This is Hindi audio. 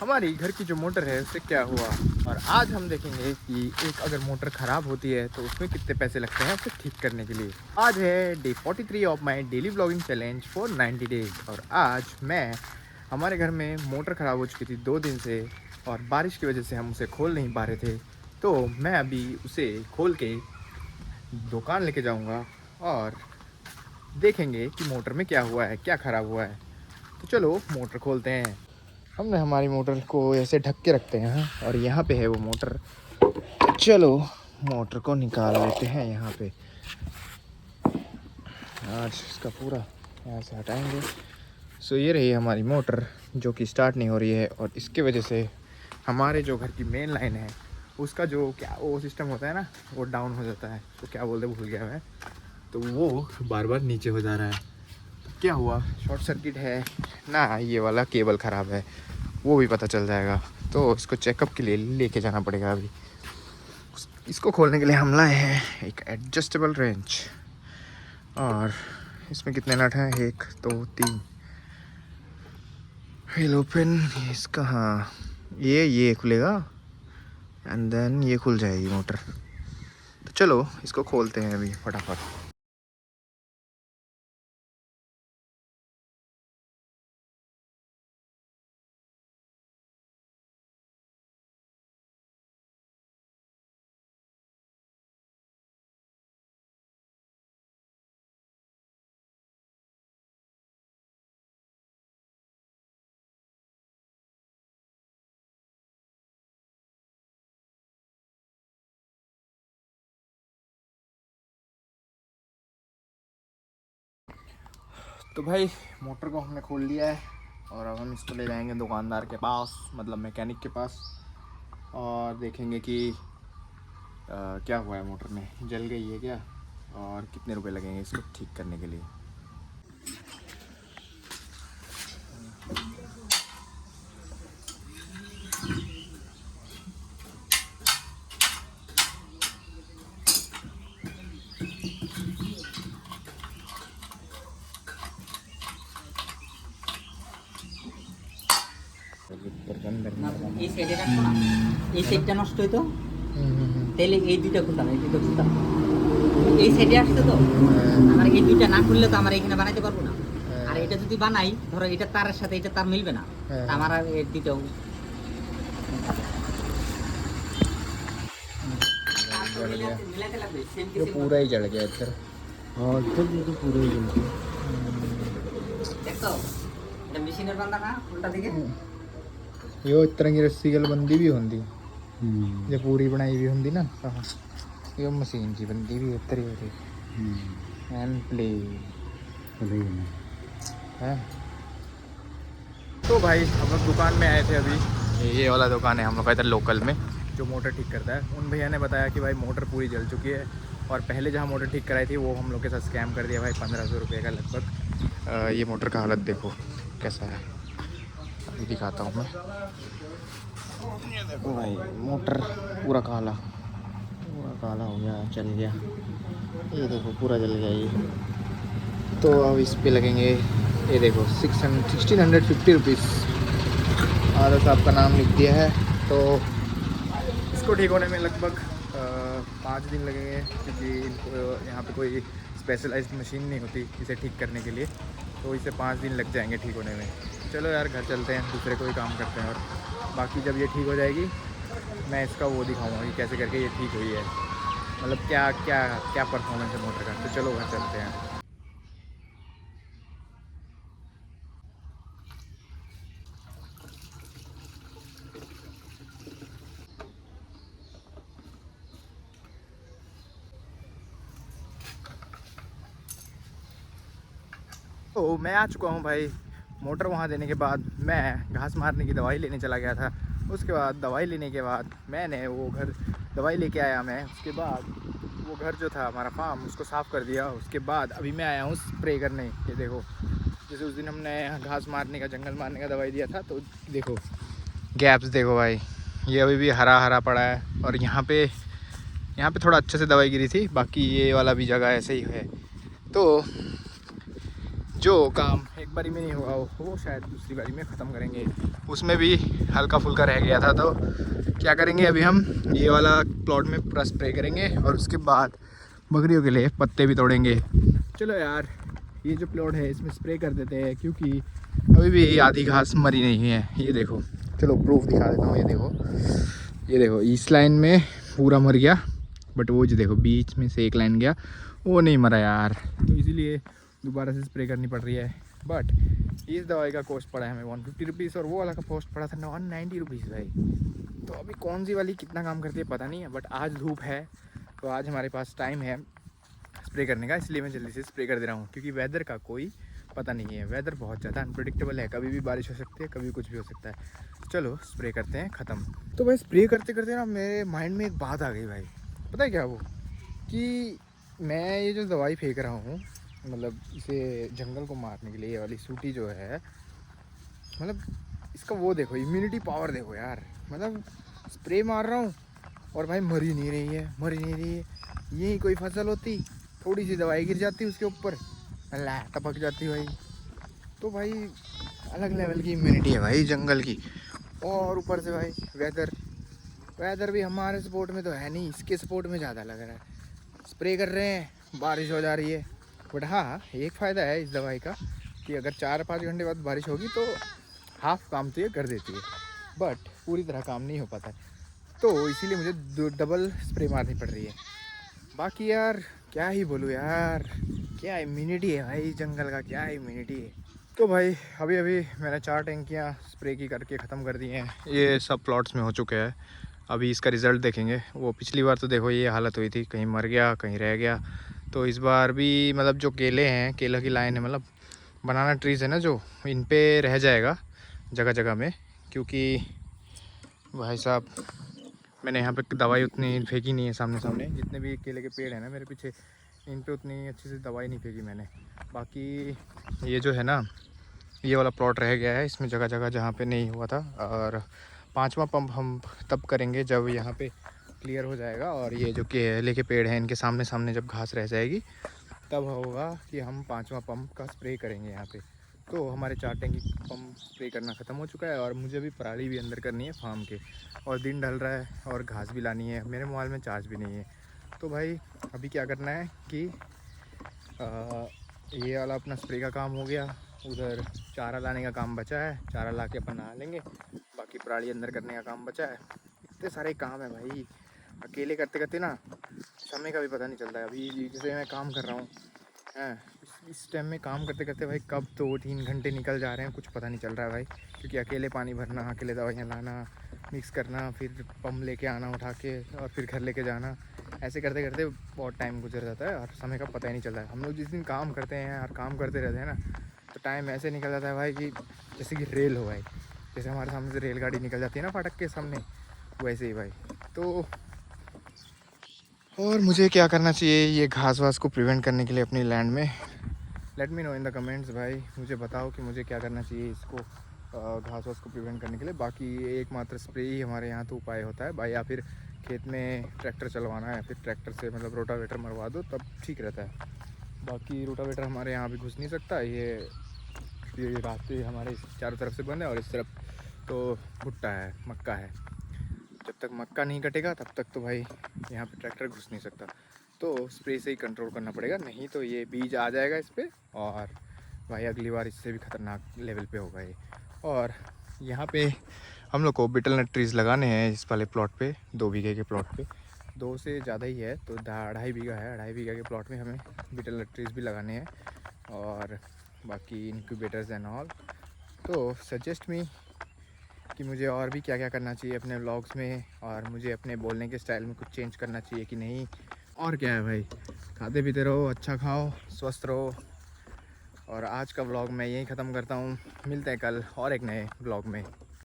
हमारी घर की जो मोटर है उससे क्या हुआ। और आज हम देखेंगे कि एक अगर मोटर ख़राब होती है तो उसमें कितने पैसे लगते हैं उसे ठीक करने के लिए। आज है day 43 of my daily blogging challenge for 90 days. और आज मैं हमारे घर में मोटर ख़राब हो चुकी थी 2 दिन से और बारिश की वजह से हम उसे खोल नहीं पा रहे थे। तो मैं अभी उसे खोल के दुकान लेके जाऊंगा और देखेंगे कि मोटर में क्या हुआ है, क्या ख़राब हुआ है। तो चलो मोटर खोलते हैं। हमने हमारी मोटर को ऐसे ढक के रखते हैं और यहाँ पे है वो मोटर। चलो मोटर को निकाल लेते हैं यहाँ पे। आज इसका पूरा यहाँ से हटाएंगे। सो ये रही हमारी मोटर जो कि स्टार्ट नहीं हो रही है और इसके वजह से हमारे जो घर की मेन लाइन है उसका जो क्या वो सिस्टम होता है ना, वो डाउन हो जाता है। तो क्या बोलते भूल गया मैं। तो वो बार बार नीचे हो जा रहा है। तो क्या हुआ, शॉर्ट सर्किट है ना, ये वाला केबल ख़राब है, वो भी पता चल जाएगा। तो इसको चेकअप के लिए लेके जाना पड़ेगा अभी। इसको खोलने के लिए हम लाए हैं एक एडजस्टेबल रेंच। और इसमें कितने नट हैं, 1 2 3। व्हील ओपन, इसका हाँ ये खुलेगा एंड देन ये खुल जाएगी मोटर। तो चलो इसको खोलते हैं अभी फटाफट। तो भाई मोटर को हमने खोल लिया है और अब हम इसको ले जाएंगे दुकानदार के पास, मतलब मैकेनिक के पास, और देखेंगे कि क्या हुआ है मोटर में, जल गई है क्या और कितने रुपए लगेंगे इसको ठीक करने के लिए। এই সাইডে রাখবো না, এই সাইডটা নষ্ট হইতো, তাহলে এই দুইটা খুলতাম, এই দুইটা খুলতাম। এই সাইডে আসছে তো, আমার এই দুইটা না খুললে তো আমার এখানে বানাইতে পারবো না। আর এটা যদি বানাই, ধরো এটা তারের সাথে এটা তার মিলবে না, আমার আর এই দুইটাও মিলাতে লাগবে। ये पूरा ही जल गया इधर। हाँ इधर तो पूरा ही जल गया। দেখো এটা মেশিনের বান্দা না, উল্টা দিকে यो इस तरह की रस्सी गल बंदी भी होंगी, ये पूरी बनाई भी होंगी ना। हाँ ये मशीन की बंदी भी इधर ही होती एंड प्ले है। तो भाई हम लोग दुकान में आए थे अभी, ये वाला दुकान है हम लोग का इधर लोकल में जो मोटर ठीक करता है। उन भैया ने बताया कि भाई मोटर पूरी जल चुकी है और पहले जहाँ मोटर ठीक कराई थी वो हम लोग के साथ स्कैम कर दिया भाई, 1500 रुपये का लगभग। ये मोटर का हालत देखो कैसा है, अभी दिखाता हूँ मैं। ये देखो भाई मोटर पूरा काला हो गया, जल गया। ये देखो पूरा जल गया ये। तो अब इस पे लगेंगे, ये देखो 1650 रुपीज़। आधा साहब का नाम लिख दिया है। तो इसको ठीक होने में लगभग 5 दिन लगेंगे, क्योंकि इनको यहाँ पे कोई स्पेशलाइज्ड मशीन नहीं होती इसे ठीक करने के लिए। तो इसे 5 दिन लग जाएंगे ठीक होने में। चलो यार घर चलते हैं, दूसरे कोई काम करते हैं। और बाकी जब ये ठीक हो जाएगी मैं इसका वो दिखाऊंगा कि कैसे करके ये ठीक हुई है, मतलब क्या क्या क्या परफॉर्मेंस है मोटर का। तो चलो घर चलते हैं। तो मैं आ चुका हूँ भाई। मोटर वहाँ देने के बाद मैं घास मारने की दवाई लेने चला गया था। उसके बाद दवाई लेने के बाद मैंने वो घर दवाई लेके आया मैं। उसके बाद वो घर जो था हमारा फार्म उसको साफ़ कर दिया। उसके बाद अभी मैं आया हूँ स्प्रे करने। ये देखो जैसे उस दिन हमने घास मारने का, जंगल मारने का दवाई दिया था, तो देखो गैप्स देखो भाई, ये अभी भी हरा हरा पड़ा है। और यहाँ पे थोड़ा अच्छे से दवाई गिरी थी, बाकी ये वाला भी जगह ऐसे ही है। तो जो काम एक एक बारी में नहीं होगा वो शायद दूसरी बारी में ख़त्म करेंगे। उसमें भी हल्का फुल्का रह गया था, तो क्या करेंगे अभी हम ये वाला प्लॉट में पूरा स्प्रे करेंगे और उसके बाद बकरियों के लिए पत्ते भी तोड़ेंगे। चलो यार, ये जो प्लॉट है इसमें स्प्रे कर देते हैं, क्योंकि अभी भी आधी घास मरी नहीं है। ये देखो, चलो प्रूफ दिखा देता हूँ। ये देखो इस लाइन में पूरा मर गया, बट वो जो देखो बीच में से एक लाइन गया वो नहीं मरा यार, तो इसीलिए दोबारा से स्प्रे करनी पड़ रही है। बट इस दवाई का कॉस्ट पड़ा है हमें 150 रुपीज़ और वो वाला का कॉस्ट पड़ा था 190 रुपीज़ भाई। तो अभी कौन सी वाली कितना काम करती है पता नहीं है, बट आज धूप है तो आज हमारे पास टाइम है स्प्रे करने का, इसलिए मैं जल्दी से स्प्रे कर दे रहा हूँ, क्योंकि वेदर का कोई पता नहीं है। वेदर बहुत ज़्यादा अनप्रेडिक्टेबल है, कभी भी बारिश हो सकती है, कभी कुछ भी हो सकता है। चलो स्प्रे करते हैं, ख़त्म। तो भाई स्प्रे करते करते ना मेरे माइंड में एक बात आ गई भाई, पता है क्या वो, कि मैं ये जो दवाई फेंक रहा हूँ, मतलब इसे जंगल को मारने के लिए, ये वाली सूटी जो है, मतलब इसका वो देखो इम्यूनिटी पावर देखो यार। मतलब स्प्रे मार रहा हूँ और भाई मर ही नहीं रही है। यही कोई फसल होती, थोड़ी सी दवाई गिर जाती उसके ऊपर, अल्लाह टपक जाती भाई। तो भाई अलग लेवल की इम्यूनिटी है भाई जंगल की। और ऊपर से भाई वेदर भी हमारे सपोर्ट में तो है नहीं, इसके सपोर्ट में ज़्यादा लग रहा है। स्प्रे कर रहे हैं, बारिश हो जा रही है। बट हाँ, एक फ़ायदा है इस दवाई का कि अगर 4-5 घंटे बाद बारिश होगी तो हाफ काम तो ये कर देती है, बट पूरी तरह काम नहीं हो पाता है, तो इसीलिए मुझे डबल स्प्रे मारनी पड़ रही है। बाकी यार क्या ही बोलूँ यार, क्या इम्यूनिटी है भाई जंगल का, क्या इम्यूनिटी है। तो भाई अभी मैंने 4 टैंकियाँ स्प्रे की करके ख़त्म कर दी हैं। ये सब प्लॉट्स में हो चुके हैं। अभी इसका रिज़ल्ट देखेंगे। वो पिछली बार तो देखो ये हालत हुई थी, कहीं मर गया कहीं रह गया। तो इस बार भी मतलब जो केले हैं, केला की लाइन है, मतलब बनाना ट्रीज़ है ना, जो इन पे रह जाएगा जगह जगह में, क्योंकि भाई साहब मैंने यहाँ पे दवाई उतनी फेंकी नहीं है। सामने जितने भी केले के पेड़ हैं ना मेरे पीछे, इन पे उतनी अच्छे से दवाई नहीं फेंकी मैंने। बाकी ये जो है ना, ये वाला प्लॉट रह गया है, इसमें जगह जगह जहाँ पे नहीं हुआ था। और 5वां पंप हम तब करेंगे जब यहाँ पे क्लियर हो जाएगा और ये जो केले के पेड़ हैं इनके सामने जब घास रह जाएगी तब होगा कि हम 5वां पंप का स्प्रे करेंगे यहाँ पे। तो हमारे 4 टैंकी पंप स्प्रे करना ख़त्म हो चुका है और मुझे अभी पराली भी अंदर करनी है फार्म के, और दिन ढल रहा है और घास भी लानी है। मेरे मोबाइल में चार्ज भी नहीं है, तो भाई अभी क्या करना है कि ये वाला अपना स्प्रे का काम हो गया, उधर चारा लाने का काम बचा है, चारा ला के अपन नहा लेंगे, बाकी पराली अंदर करने का काम बचा है। इतने सारे काम है भाई, अकेले करते करते ना समय का भी पता नहीं चलता है। अभी जैसे मैं काम कर रहा हूँ इस टाइम में काम करते करते भाई कब 2-3 घंटे निकल जा रहे हैं कुछ पता नहीं चल रहा है भाई, क्योंकि अकेले पानी भरना, अकेले दवाइयाँ लाना, मिक्स करना, फिर पंप लेके आना उठा के और फिर घर लेके जाना, ऐसे करते करते बहुत टाइम गुजर जाता है और समय का पता ही नहीं चलता है। हम लोग जिस दिन काम करते हैं और काम करते रहते हैं ना, तो टाइम ऐसे निकल जाता है भाई कि जैसे कि रेल हो भाई, जैसे हमारे सामने से रेलगाड़ी निकल जाती है ना फाटक के सामने, वैसे ही भाई। तो और मुझे क्या करना चाहिए ये घास वास को प्रिवेंट करने के लिए अपनी लैंड में? Let me know in the comments भाई, मुझे बताओ कि मुझे क्या करना चाहिए इसको घास वास को प्रिवेंट करने के लिए। बाकी एकमात्र स्प्रे ही हमारे यहाँ तो उपाय होता है भाई, या फिर खेत में ट्रैक्टर चलवाना है, फिर ट्रैक्टर से मतलब रोटावेटर मरवा दो तब ठीक रहता है। बाकी रोटावेटर हमारे यहाँ भी घुस नहीं सकता, ये रास्ते हमारे चारों तरफ से बंद है और इस तरफ तो भुट्टा है, मक्का है। जब तक मक्का नहीं कटेगा तब तक तो भाई यहाँ पे ट्रैक्टर घुस नहीं सकता, तो स्प्रे से ही कंट्रोल करना पड़ेगा, नहीं तो ये बीज आ जाएगा इस पर और भाई अगली बार इससे भी ख़तरनाक लेवल पे होगा ये। और यहाँ पे हम लोग को बीटल नट ट्रीज़ लगाने हैं इस वाले प्लॉट पे, 2 बीघे के प्लॉट पे, 2 से ज़्यादा ही है, तो 2.5 बीघा है। 2.5 बीघा के प्लॉट में हमें बीटल नट ट्रीज़ भी लगाने हैं और बाकी इनक्यूबेटर्स एंड ऑल। तो सजेस्ट मी कि मुझे और भी क्या क्या करना चाहिए अपने व्लॉग्स में, और मुझे अपने बोलने के स्टाइल में कुछ चेंज करना चाहिए कि नहीं। और क्या है भाई, खाते पीते रहो, अच्छा खाओ, स्वस्थ रहो। और आज का व्लॉग मैं यहीं ख़त्म करता हूँ, मिलते हैं कल और एक नए व्लॉग में।